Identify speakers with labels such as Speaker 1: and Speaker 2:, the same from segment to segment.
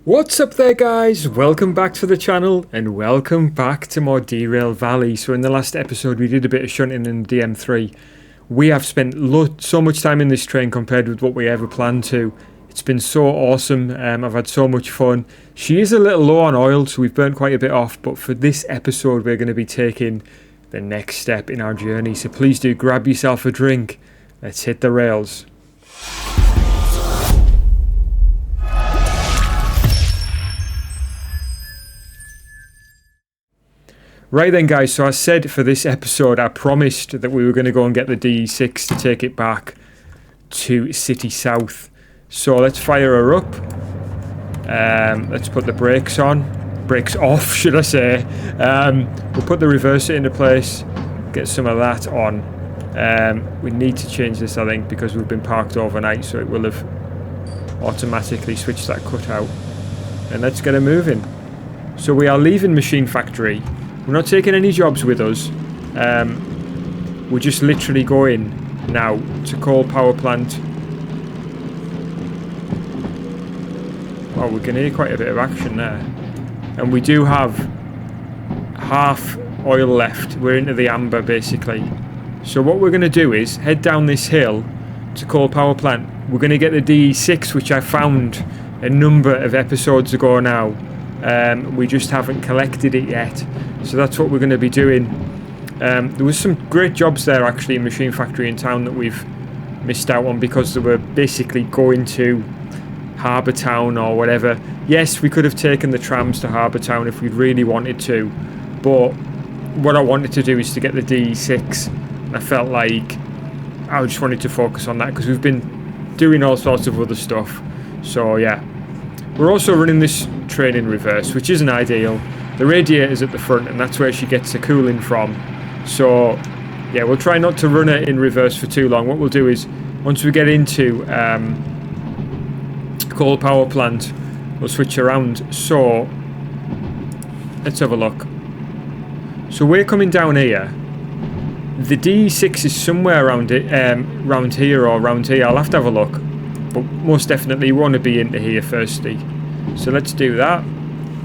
Speaker 1: What's up there guys, welcome back to the channel and welcome back to more Derail Valley. So in the last episode we did a bit of shunting in the DM3. We have spent so much time in this train compared with what we ever planned to. It's been so awesome, I've had so much fun. She is a little low on oil, so we've burnt quite a bit off, but for this episode we're going to be taking the next step in our journey. So please do grab yourself a drink, let's hit the rails. Right then guys, so I said for this episode I promised that we were going to go and get the DE6 to take it back to City South. So let's fire her up. Let's put the brakes on. Brakes off, should I say. We'll put the reverser into place, get some of that on. We need to change this, I think, because we've been parked overnight, so it will have automatically switched that cutout. And let's get her moving. So we are leaving Machine Factory. We're not taking any jobs with us. We're just literally going now to coal power plant. Oh, we can hear quite a bit of action there. And we do have half oil left. We're into the amber basically. So what we're going to do is head down this hill to coal power plant. We're going to get the DE6, which I found a number of episodes ago now. We just haven't collected it yet. So that's what we're going to be doing. There was some great jobs there actually in Machine Factory in town that we've missed out on because they were basically going to Harbour Town or whatever. Yes, we could have taken the trams to Harbour Town if we'd really wanted to, but what I wanted to do is to get the DE6. And I felt like I just wanted to focus on that because we've been doing all sorts of other stuff. So yeah, we're also running this train in reverse, which isn't ideal. The radiator's at the front and that's where she gets the cooling from. So yeah, we'll try not to run it in reverse for too long. What we'll do is once we get into coal power plant, we'll switch around. So let's have a look. So we're coming down here. The DE6 is somewhere around it, round here or round here. I'll have to have a look, but most definitely we want to be into here firstly. So let's do that,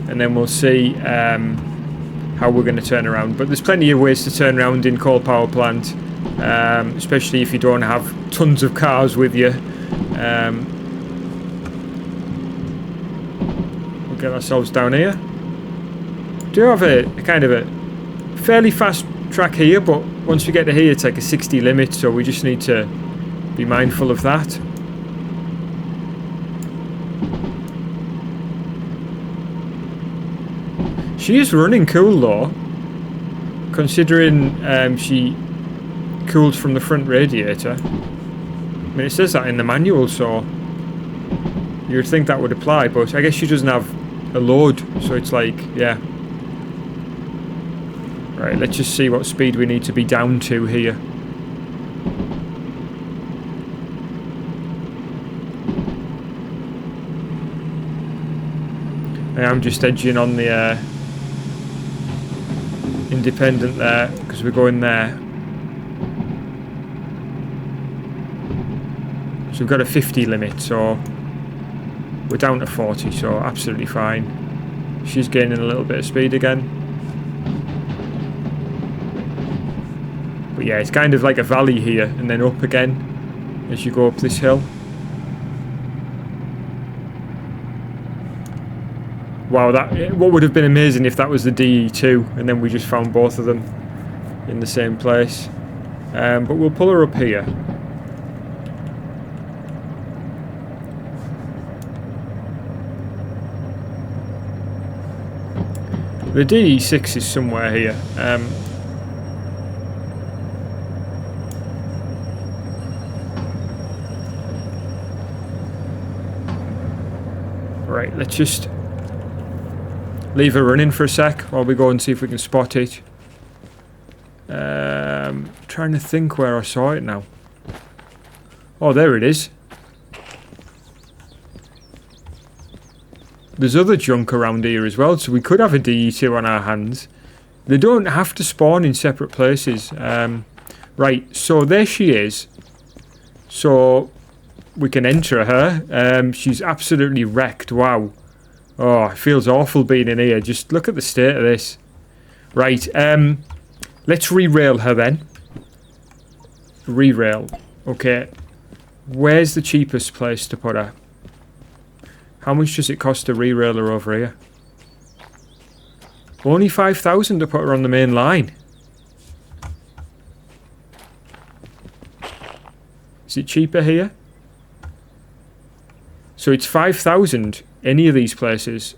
Speaker 1: and then we'll see how we're going to turn around. But there's plenty of ways to turn around in coal power plant, especially if you don't have tons of cars with you. We'll get ourselves down here. Do have a kind of a fairly fast track here, but once we get to here it's like a 60 limit, so we just need to be mindful of that. She is running cool though, considering she cooled from the front radiator. I mean, it says that in the manual, so you would think that would apply, but I guess she doesn't have a load, so it's like, yeah. Right, let's just see what speed we need to be down to here. I am just edging on the independent there because we're going there. So we've got a 50 limit, so we're down to 40, so absolutely fine. She's gaining a little bit of speed again. But yeah, it's kind of like a valley here and then up again as you go up this hill. Wow, what would have been amazing if that was the DE2 and then we just found both of them in the same place. But we'll pull her up here. The DE6 is somewhere here. Right, let's just leave her running for a sec while we go and see if we can spot it. Trying to think where I saw it now. Oh, there it is. There's other junk around here as well, so we could have a DE2 on our hands. They don't have to spawn in separate places. Right, so there she is. So we can enter her. She's absolutely wrecked. Wow. Oh, it feels awful being in here. Just look at the state of this. Right, let's re-rail her then. Re-rail. Okay. Where's the cheapest place to put her? How much does it cost to re-rail her over here? Only 5,000 to put her on the main line. Is it cheaper here? So it's 5,000 any of these places.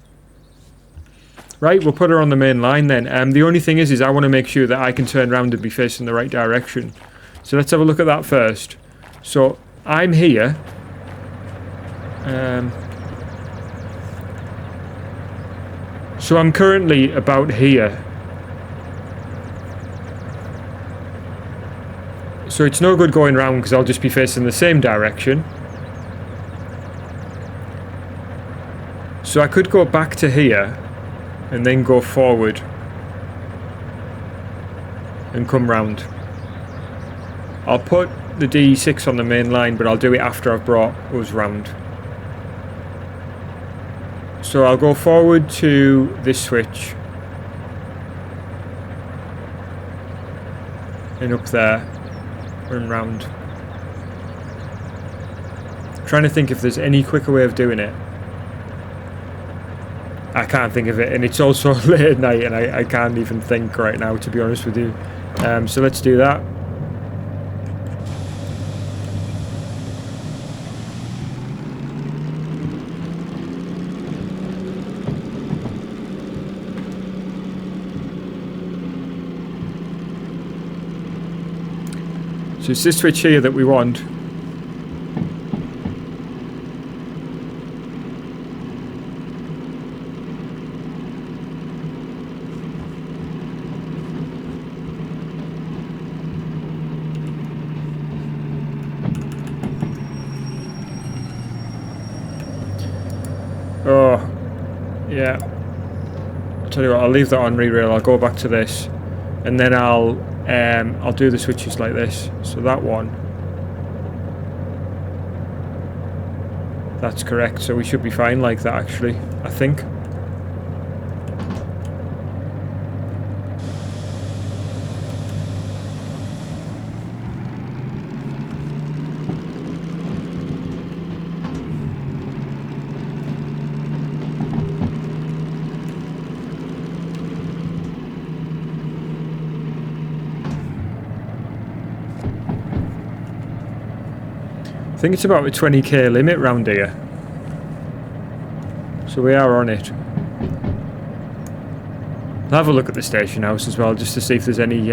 Speaker 1: Right, we'll put her on the main line then. The only thing is I want to make sure that I can turn around and be facing the right direction. So let's have a look at that first. So I'm here. So I'm currently about here. So it's no good going round because I'll just be facing the same direction. So I could go back to here and then go forward and come round. I'll put the DE6 on the main line, but I'll do it after I've brought us round. So I'll go forward to this switch and up there and round. Trying to think if there's any quicker way of doing it. I can't think of it, and it's also late at night and I can't even think right now, to be honest with you. So let's do that. So it's this switch here that we want. Oh, yeah. I'll tell you what, I'll leave that on re-rail. I'll go back to this, and then I'll do the switches like this. So that one, that's correct. So we should be fine like that, actually, I think. I think it's about a 20k limit round here. So we are on it. I'll have a look at the station house as well, just to see if there's any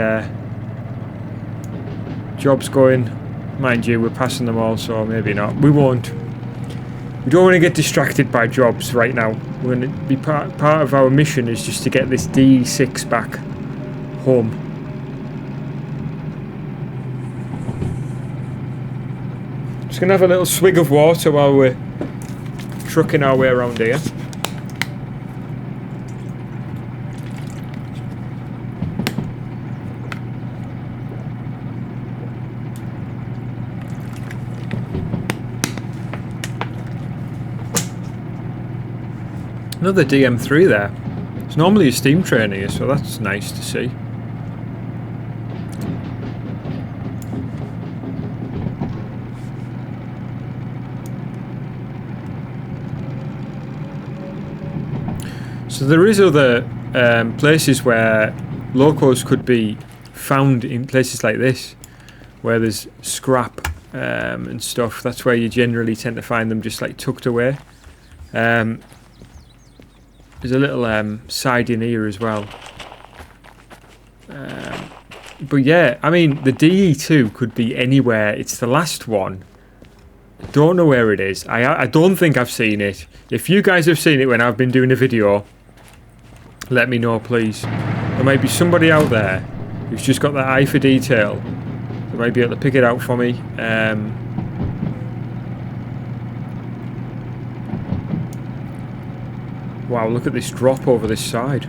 Speaker 1: jobs going. Mind you, we're passing them all, so maybe not. We won't. We don't want to get distracted by jobs right now. We're going to be part of our mission is just to get this DE6 back home. Just going to have a little swig of water while we're trucking our way around here. Another DM3 there. It's normally a steam train here, so that's nice to see. So there is other places where locos could be found in places like this, where there's scrap and stuff. That's where you generally tend to find them, just like tucked away. There's a little side in here as well. But yeah, I mean, the DE2 could be anywhere. It's the last one. Don't know where it is. I don't think I've seen it. If you guys have seen it when I've been doing a video, let me know, please. There might be somebody out there who's just got that eye for detail. They might be able to pick it out for me. Wow, look at this drop over this side.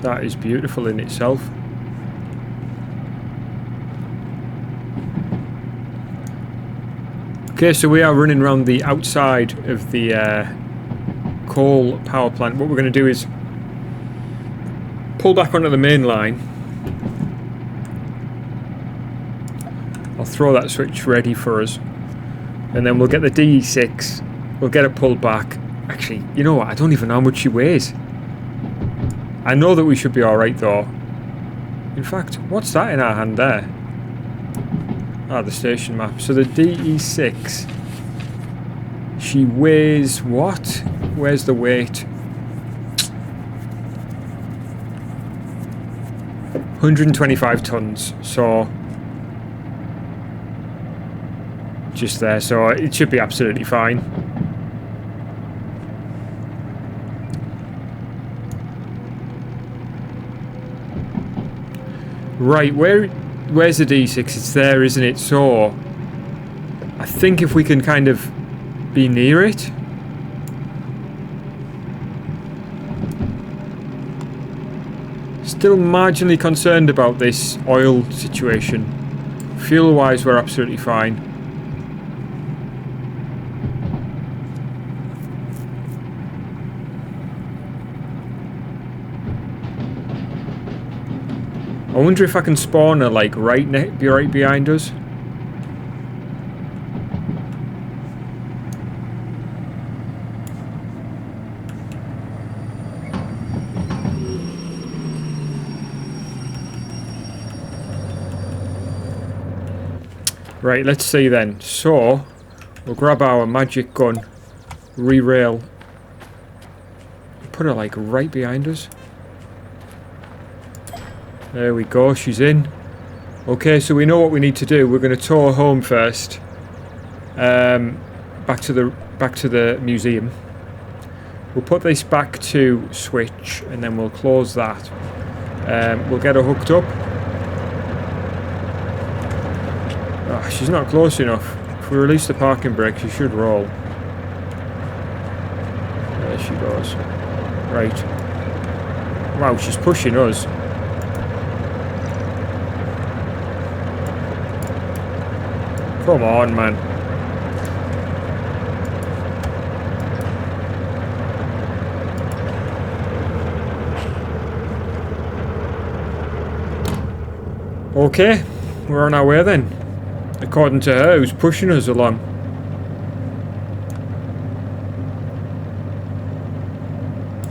Speaker 1: That is beautiful in itself. Okay, so we are running around the outside of the coal power plant. What we're going to do is pull back onto the main line. I'll throw that switch ready for us. And then we'll get the DE6. We'll get it pulled back. Actually, you know what? I don't even know how much she weighs. I know that we should be alright though. In fact, what's that in our hand there? Ah, the station map. So the DE6. She weighs what? Where's the weight? 125 tons. So just there. So it should be absolutely fine. Right, where's the D6? It's there, isn't it? So I think if we can kind of be near it. Still marginally concerned about this oil situation. Fuel wise, we're absolutely fine. I wonder if I can spawn her like right behind us. Right, let's see then. So we'll grab our magic gun, re-rail, put her like right behind us. There we go, she's in. Okay, so we know what we need to do. We're going to tow her home first. Back to the museum. We'll put this back to switch and then we'll close that. We'll get her hooked up. Oh, she's not close enough. If we release the parking brake, she should roll. There she goes. Right. Wow, she's pushing us. Come on, man. Okay, we're on our way then. According to her, who's pushing us along.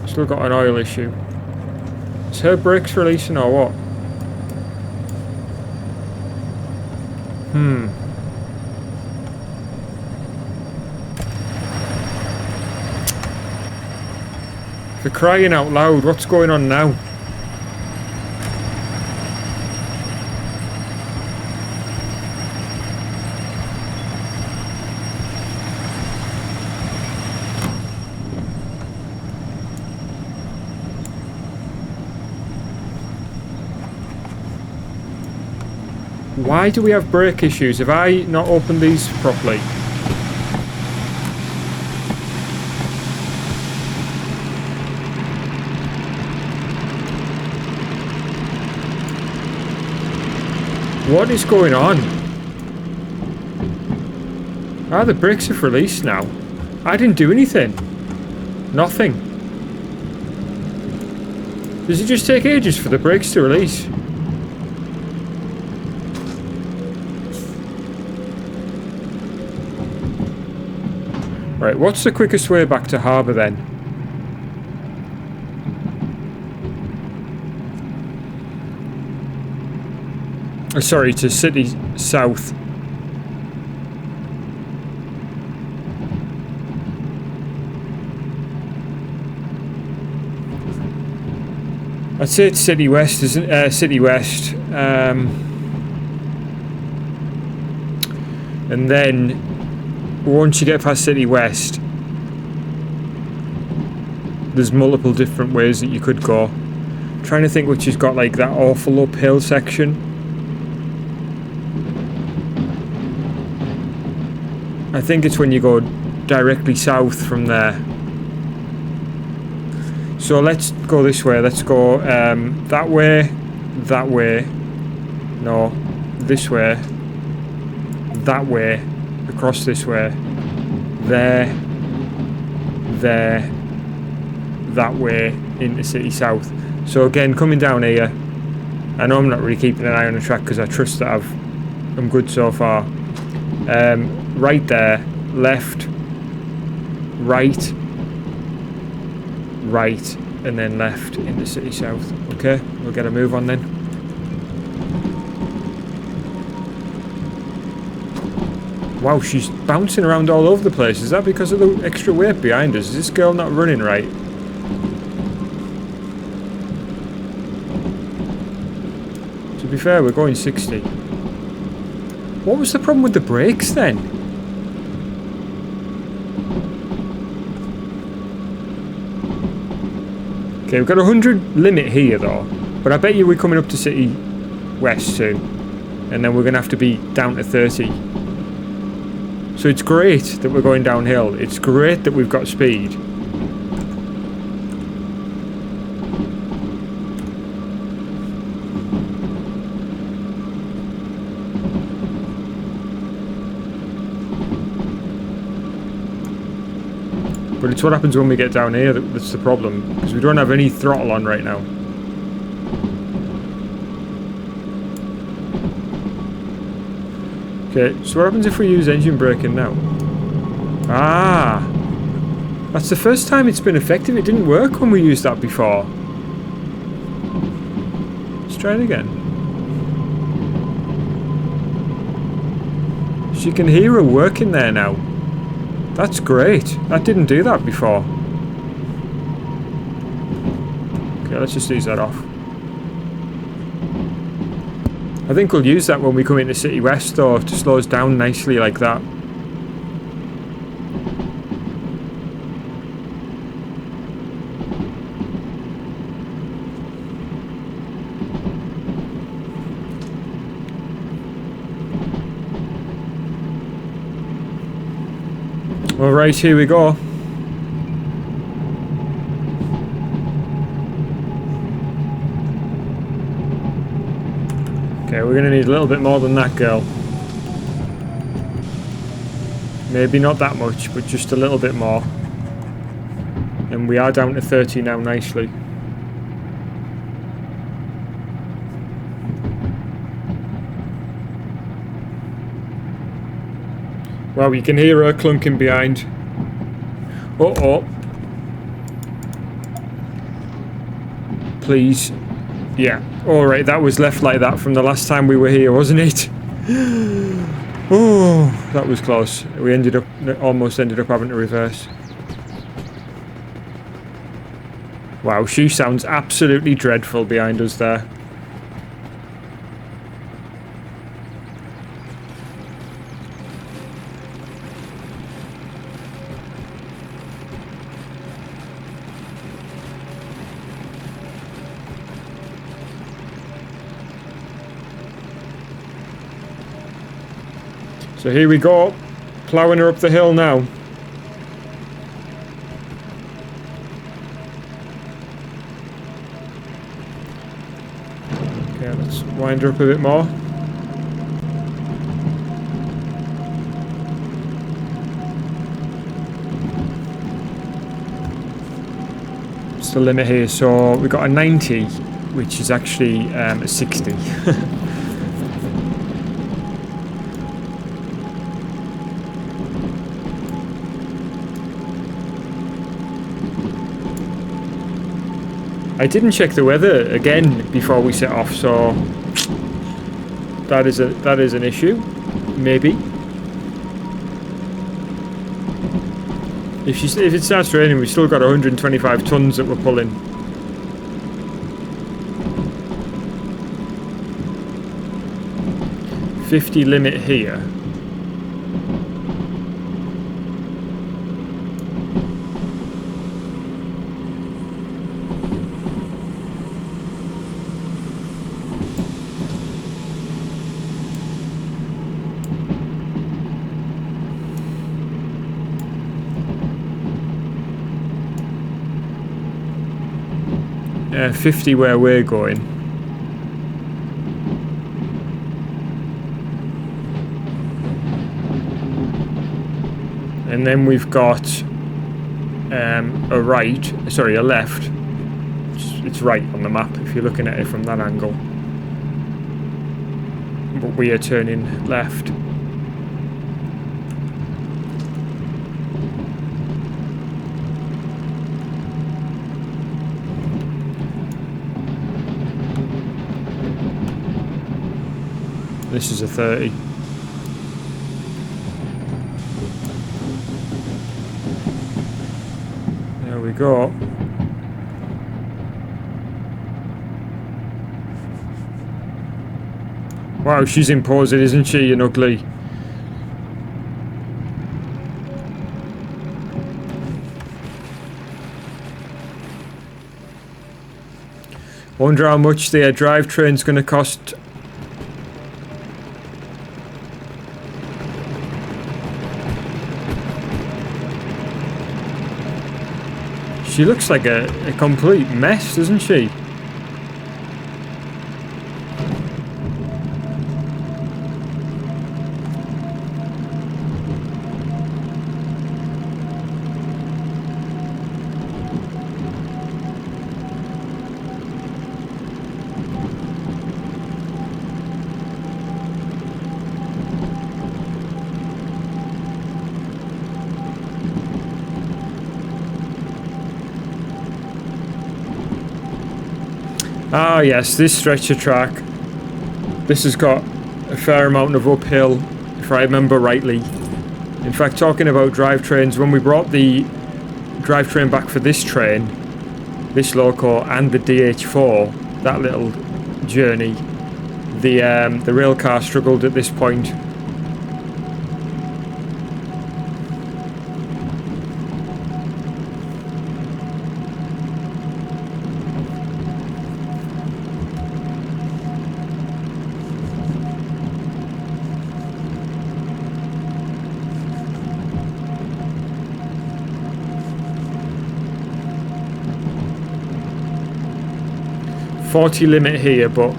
Speaker 1: Still got an oil issue. Is her brakes releasing or what? For crying out loud, what's going on now? Why do we have brake issues? Have I not opened these properly? What is going on? Ah, the brakes have released now. I didn't do anything. Nothing. Does it just take ages for the brakes to release? Right, what's the quickest way back to harbour then? Sorry, to city south. I'd say it's city west, isn't it? City west. And then once you get past city west, there's multiple different ways that you could go. I'm trying to think which has got like that awful uphill section. I think it's when you go directly south from there. So let's go this way. Let's go that way, no, this way, that way, across this way. There, that way into City South. So again, coming down here, I know I'm not really keeping an eye on the track because I trust that I'm good so far. Right there, left, right, and then left into City South. Okay, we'll get a move on then. Wow, she's bouncing around all over the place. Is that because of the extra weight behind us? Is this girl not running right? To be fair, we're going 60. What was the problem with the brakes then? Okay, we've got a 100 limit here though. But I bet you we're coming up to City West soon. And then we're going to have to be down to 30. So it's great that we're going downhill. It's great that we've got speed. But it's what happens when we get down here that's the problem. Because we don't have any throttle on right now. Okay, so what happens if we use engine braking now? Ah! That's the first time it's been effective. It didn't work when we used that before. Let's try it again. She can hear her working there now. That's great. That didn't do that before. Okay, let's just ease that off. I think we'll use that when we come into City West though, to slow us down nicely like that. Alright, here we go. Okay, we're going to need a little bit more than that, girl. Maybe not that much, but just a little bit more. And we are down to 30 now, nicely. Wow, you can hear her clunking behind. Uh-oh. Please. Yeah. Alright, that was left like that from the last time we were here, wasn't it? Oh, that was close. We almost ended up having to reverse. Wow, she sounds absolutely dreadful behind us there. So here we go, ploughing her up the hill now. Okay, let's wind her up a bit more. It's the limit here, so we got a 90, which is actually a 60. 'I didn't check the weather again before we set off, so that is an issue, maybe. If it starts raining, we've still got 125 tons that we're pulling. $50 limit here. Yeah, 50 where we're going. and then we've got a left. It's right on the map if you're looking at it from that angle, but we are turning left. This is a 30. There we go. Wow, she's imposing, isn't she, and ugly? Wonder how much the drivetrain's going to cost. She looks like a complete mess, doesn't she? Ah yes, this stretch of track. This has got a fair amount of uphill, if I remember rightly. In fact, talking about drivetrains, when we brought the drivetrain back for this train, this loco, and the DH4, that little journey, the rail car struggled at this point. .40 limit here, but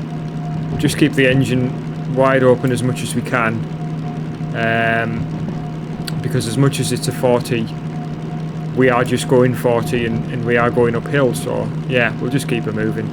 Speaker 1: just keep the engine wide open as much as we can, because as much as it's a 40, we are just going 40 and we are going uphill, so yeah, we'll just keep it moving.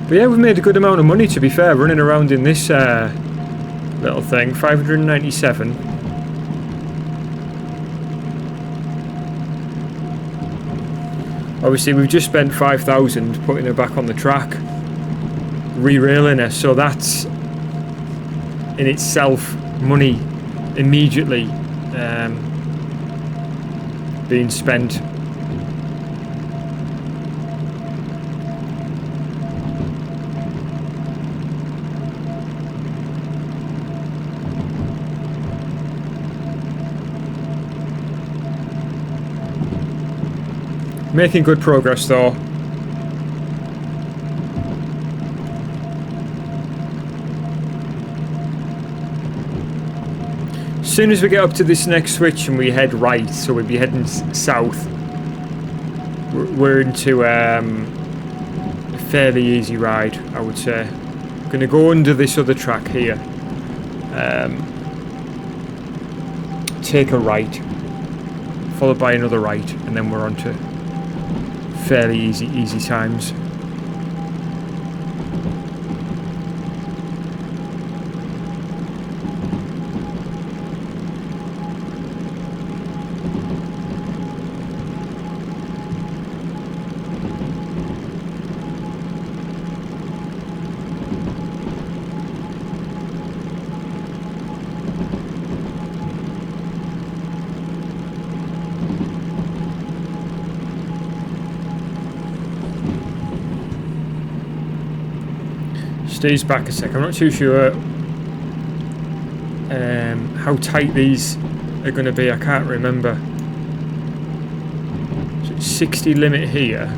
Speaker 1: But yeah, we've made a good amount of money, to be fair, running around in this little thing. 597. Obviously, we've just spent 5,000 putting her back on the track, re-railing her, so that's in itself money immediately being spent. Making good progress though. As soon as we get up to this next switch and we head right, so we'll be heading south, we're into a fairly easy ride, I would say. I'm going to go under this other track here, take a right, followed by another right, and then we're on to fairly easy times. Steve's back a sec. I'm not too sure how tight these are going to be. I can't remember. So it's 60 limit here.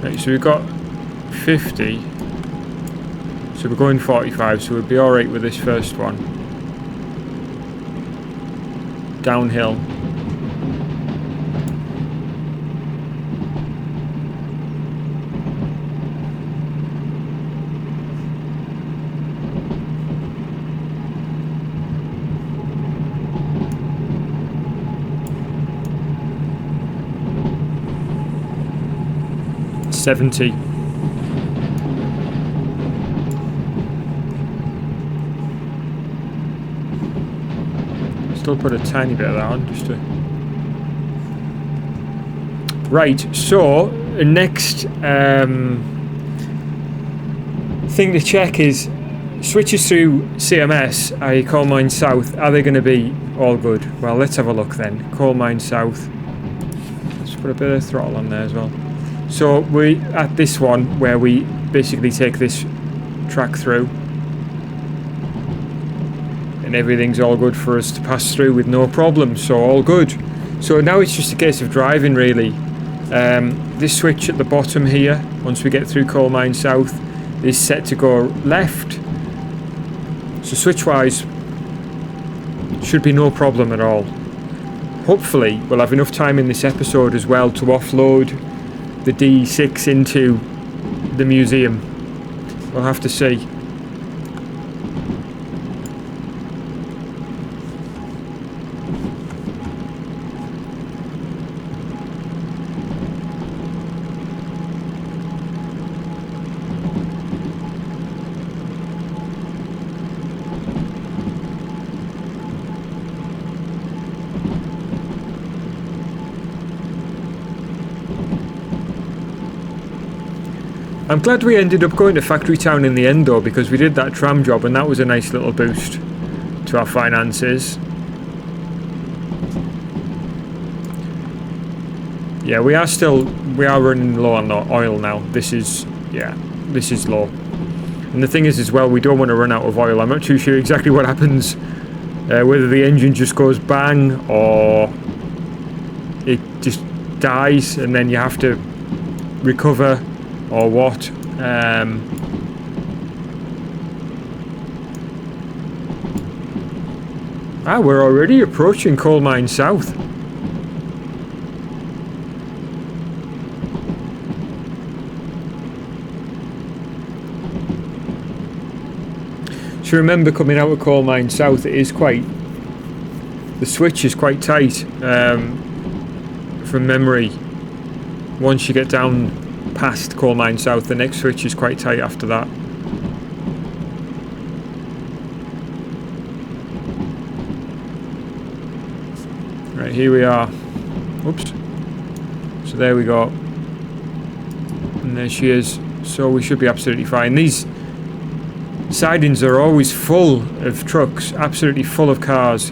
Speaker 1: Right, so we've got 50. So we're going 45, so we'll be alright with this first one. Downhill. $70. Still put a tiny bit of that on just to... Right, so the next thing to check is switches through CMS, i.e. Coal Mine South, are they going to be all good? Well, let's have a look then. Coal Mine South. Let's put a bit of throttle on there as well. So we at this one where we basically take this track through and everything's all good for us to pass through with no problem, so all good. So now it's just a case of driving really. This switch at the bottom here, once we get through Coal Mine South, is set to go left. So switch wise should be no problem at all. Hopefully we'll have enough time in this episode as well to offload the DE6 into the museum. We'll have to see. I'm glad we ended up going to Factory Town in the end though, because we did that tram job and that was a nice little boost to our finances. Yeah, we are running low on oil now. This is low. And the thing is as well, we don't want to run out of oil. I'm not too sure exactly what happens, whether the engine just goes bang or it just dies and then you have to recover, or what. We're already approaching Coal Mine South. So remember, coming out of Coal Mine South, it is quite... the switch is quite tight, from memory. Once you get down past Coal Mine South, the next switch is quite tight after that. Right, here we are. Oops. So there we go. And there she is. So we should be absolutely fine. These sidings are always full of trucks, absolutely full of cars.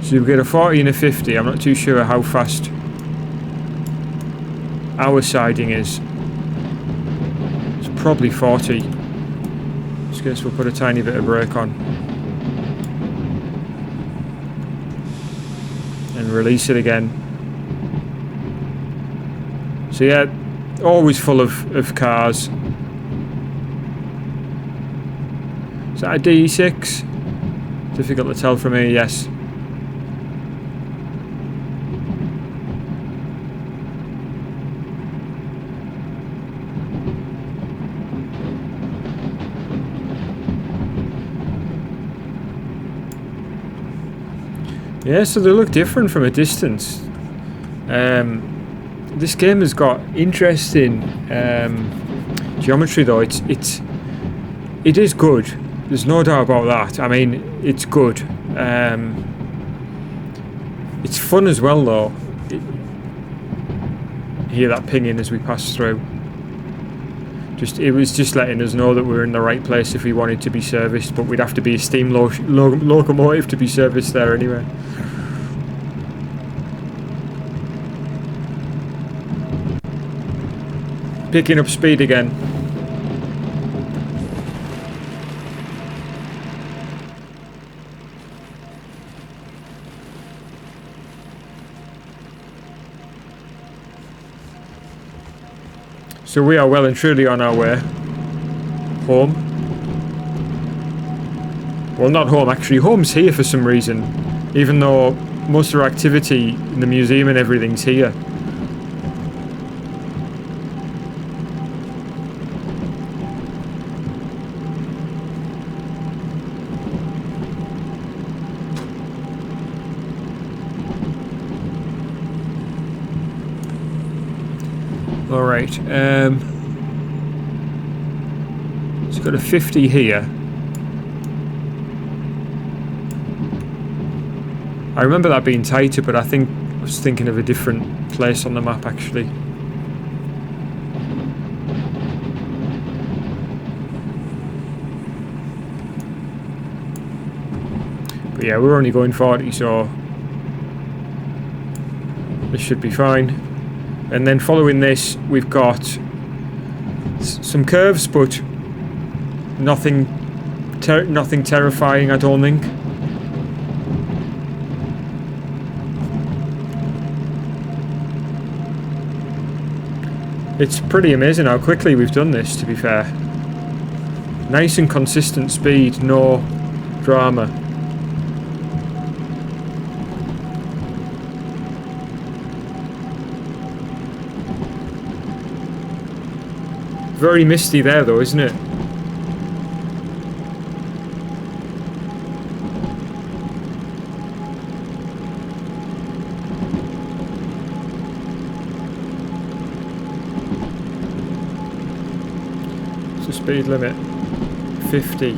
Speaker 1: So we get a 40 and a 50. I'm not too sure how fast our siding is. It's probably 40. Just guess we'll put a tiny bit of brake on. And release it again. So yeah, always full of cars. Is that a DE6? Difficult to tell from here, yes. Yeah, so they look different from a distance. This game has got interesting geometry though. It is good. There's no doubt about that. I mean, it's good. It's fun as well though. Hear that pinging as we pass through. It was just letting us know that we're in the right place if we wanted to be serviced, but we'd have to be a steam locomotive to be serviced there anyway. Picking up speed again. So we are well and truly on our way home. Well, not home actually. Home's here for some reason, even though most of our activity in the museum and everything's here. All right. It's got a 50 here. I remember that being tighter, but I was thinking of a different place on the map actually. But yeah, we're only going 40, so this should be fine. And then following this, we've got some curves, but nothing terrifying, I don't think. It's pretty amazing how quickly we've done this, to be fair. Nice and consistent speed, no drama. Very misty there though, isn't it? What's the speed limit? 50.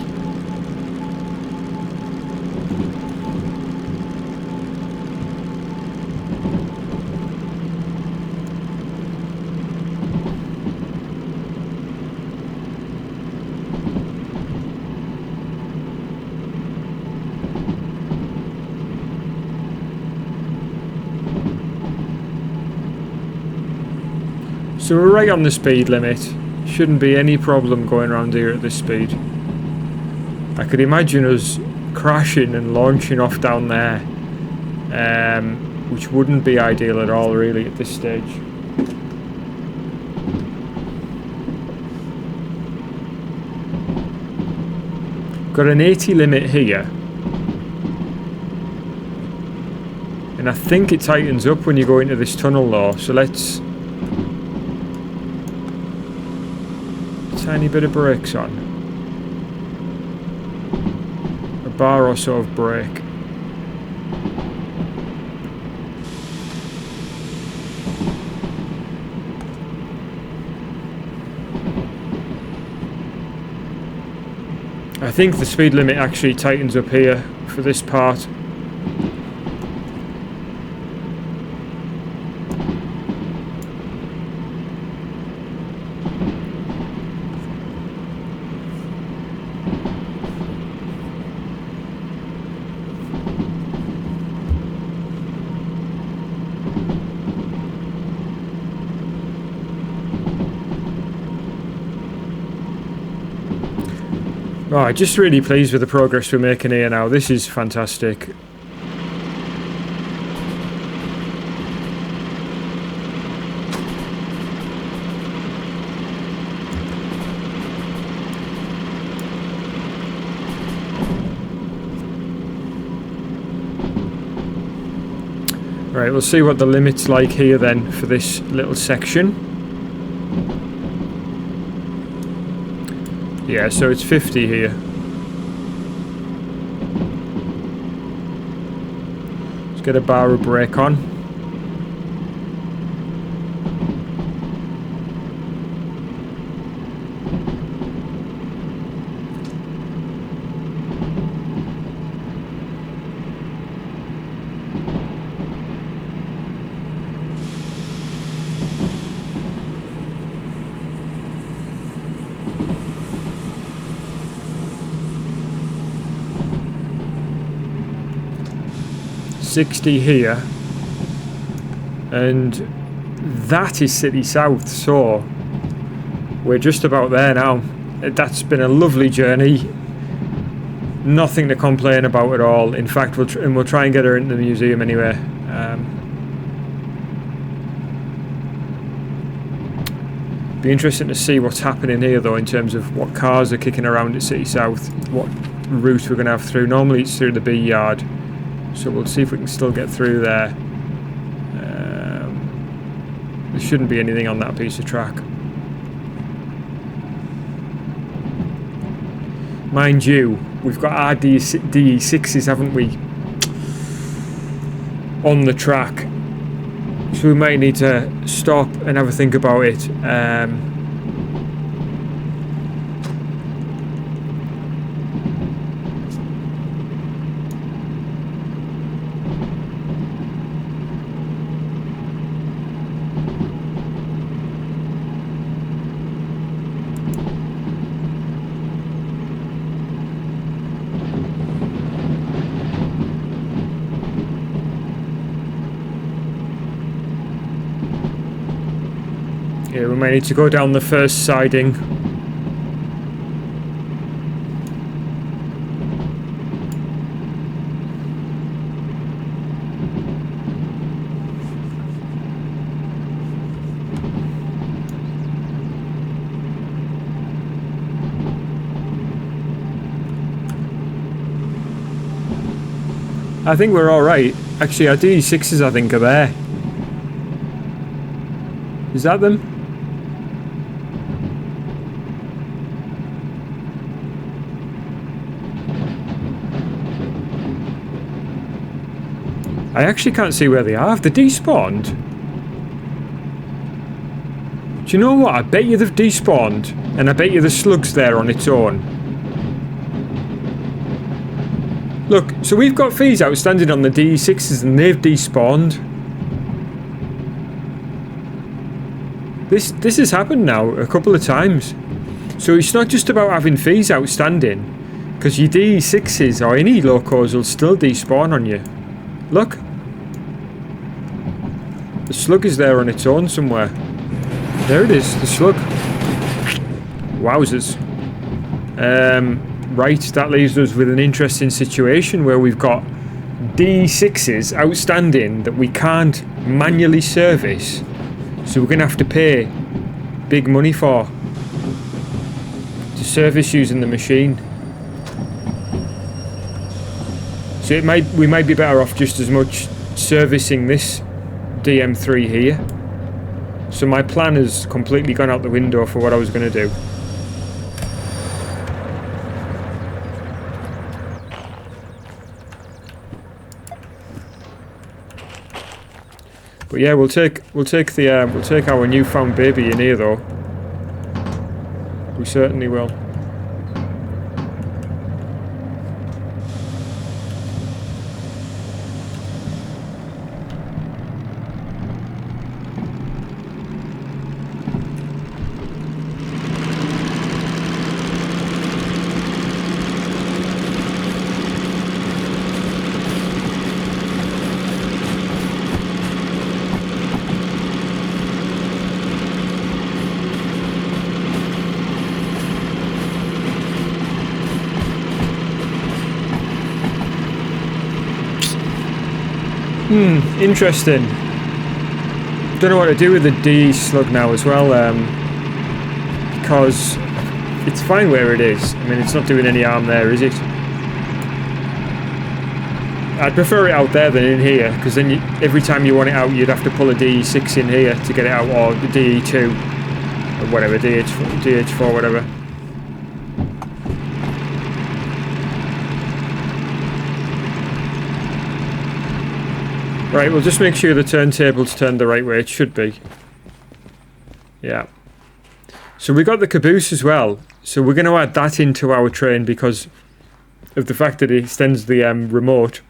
Speaker 1: So we're right on the speed limit. Shouldn't be any problem going around here at this speed. I could imagine us crashing and launching off down there, which wouldn't be ideal at all really at this stage. Got an 80 limit here, and I think it tightens up when you go into this tunnel though, so let's tiny bit of brakes on. A bar or so of brake. I think the speed limit actually tightens up here for this part. Oh, just really pleased with the progress we're making here now. This is fantastic. Right, we'll see what the limit's like here then for this little section. Yeah, so it's 50 here. Let's get a bar of brake on. .60 here, and that is City South, so we're just about there now. That's been a lovely journey, nothing to complain about at all. In fact, we'll try and get her into the museum anyway. Be interesting to see what's happening here though, in terms of what cars are kicking around at City South, what route we're going to have through. Normally it's through the B yard, so we'll see if we can still get through there. There shouldn't be anything on that piece of track. Mind you, we've got our DE6s, haven't we, on the track. So we might need to stop and have a think about it. Yeah, we may need to go down the first siding. I think we're alright. Actually, our DE6s I think are there. Is that them? I actually can't see where they are. Have they despawned? Do you know what? I bet you they've despawned. And I bet you the slug's there on its own. Look, so we've got fees outstanding on the DE6s and they've despawned. This has happened now a couple of times. So it's not just about having fees outstanding, because your DE6s or any locos will still despawn on you. Look. The slug is there on its own somewhere. There it is, the slug. Wowzers. Right, that leaves us with an interesting situation where we've got DE6s outstanding that we can't manually service. So we're going to have to pay big money for to service using the machine. So we might be better off just as much servicing this DM3 here. So my plan has completely gone out the window for what I was going to do. But yeah, we'll take our newfound baby in here though. We certainly will. Interesting. Don't know what to do with the D slug now as well, because it's fine where it is. I mean, it's not doing any harm there, is it? I'd prefer it out there than in here, because then every time you want it out, you'd have to pull a DE6 in here to get it out, or the DE2, or whatever, DH4, whatever. Right, we'll just make sure the turntable's turned the right way. It should be. Yeah. So we got the caboose as well. So we're going to add that into our train because of the fact that it extends the remote.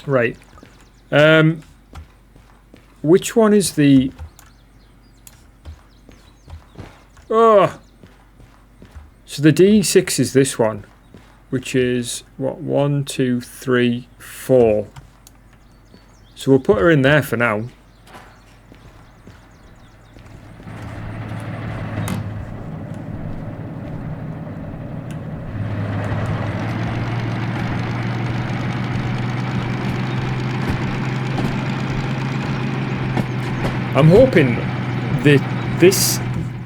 Speaker 1: Right. Which one is the... Oh! So the D6 is this one. Which is, what, 1, 2, 3, 4. So we'll put her in there for now. I'm hoping that this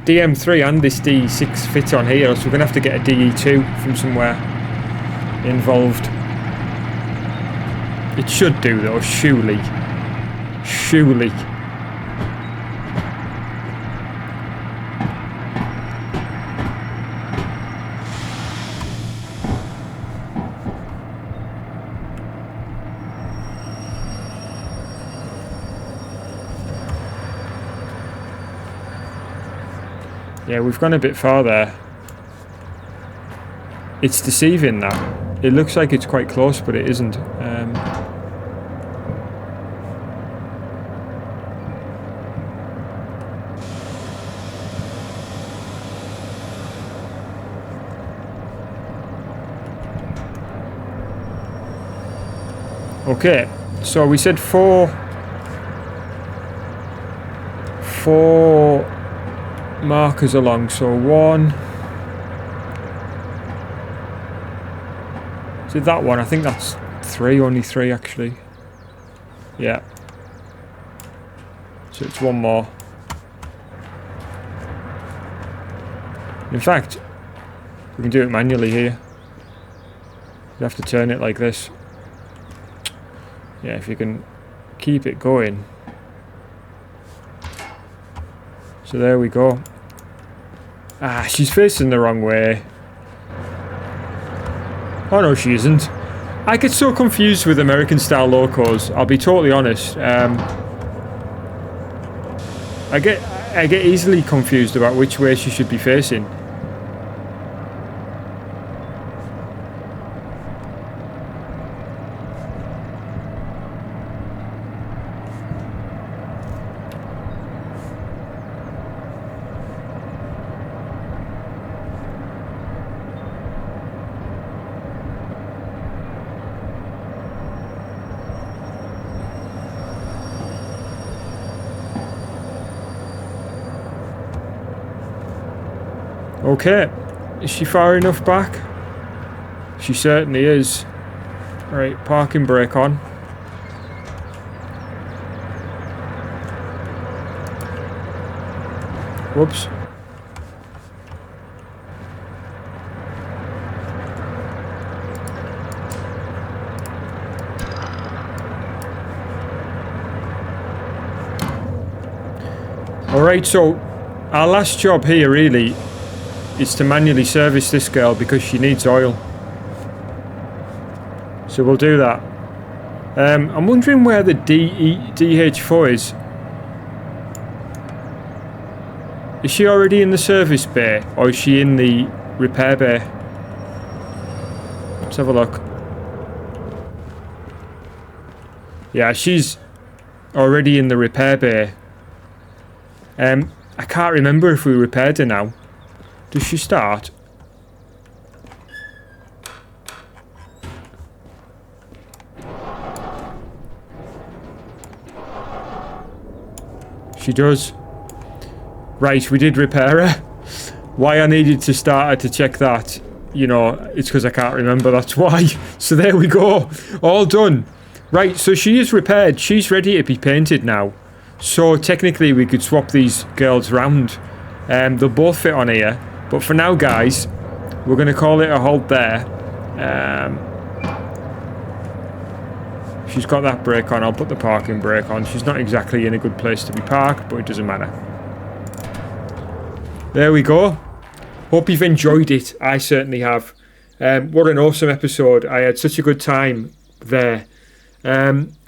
Speaker 1: DM3 and this DE6 fit on here, so we're going to have to get a DE2 from somewhere involved. It should do though, surely. Surely. Yeah, we've gone a bit far there. It's deceiving that. It looks like it's quite close, but it isn't. Okay, so we said four markers along, so one. Is it that one? I think that's three, only three actually. Yeah. So it's one more. In fact, we can do it manually here. You have to turn it like this. Yeah, if you can keep it going. So there we go. Ah, she's facing the wrong way. Oh no, she isn't. I get so confused with American style locos, I'll be totally honest. I get easily confused about which way she should be facing. Okay, is she far enough back? She certainly is. Right, parking brake on. Whoops. Alright, so our last job here really is to manually service this girl because she needs oil. So we'll do that. I'm wondering where the DH4 is. Is she already in the service bay or is she in the repair bay? Let's have a look. Yeah, she's already in the repair bay. I can't remember if we repaired her now. Does she start? She does. Right, we did repair her. Why I needed to start her to check that, you know, it's because I can't remember, that's why. So there we go. All done. Right, so she is repaired. She's ready to be painted now. So technically we could swap these girls round. They'll both fit on here. But for now, guys, we're going to call it a halt there. She's got that brake on. I'll put the parking brake on. She's not exactly in a good place to be parked, but it doesn't matter. There we go. Hope you've enjoyed it. I certainly have. What an awesome episode. I had such a good time there.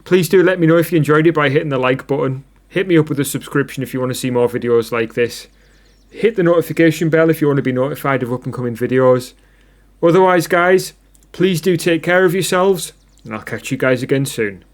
Speaker 1: Please do let me know if you enjoyed it by hitting the like button. Hit me up with a subscription if you want to see more videos like this. Hit the notification bell if you want to be notified of up and coming videos. Otherwise, guys, please do take care of yourselves, and I'll catch you guys again soon.